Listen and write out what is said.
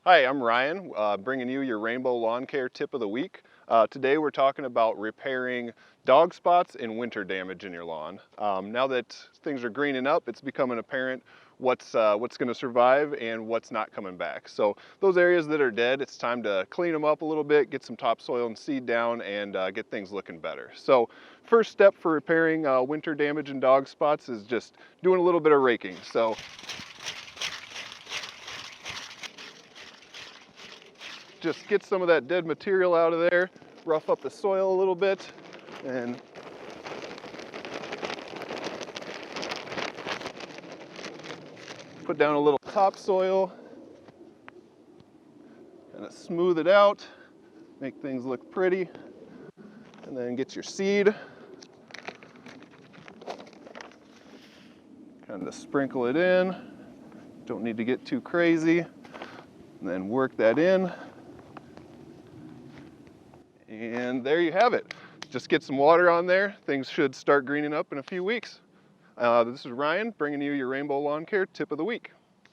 Hi, I'm Ryan, bringing you your Rainbow Lawn Care tip of the week. Today we're talking about repairing dog spots and winter damage in your lawn. Now that things are greening up, it's becoming apparent what's going to survive and what's not coming back. So those areas that are dead, it's time to clean them up a little bit, get some topsoil and seed down, and get things looking better. So first step for repairing winter damage in dog spots is just doing a little bit of raking. So just get some of that dead material out of there, rough up the soil a little bit, and put down a little topsoil, and smooth it out, make things look pretty, and then get your seed, kind of sprinkle it in, don't need to get too crazy, and then work that in, and there you have it. Just get some water on there, things should start greening up in a few weeks. This is Ryan bringing you your Rainbow Lawn Care tip of the week.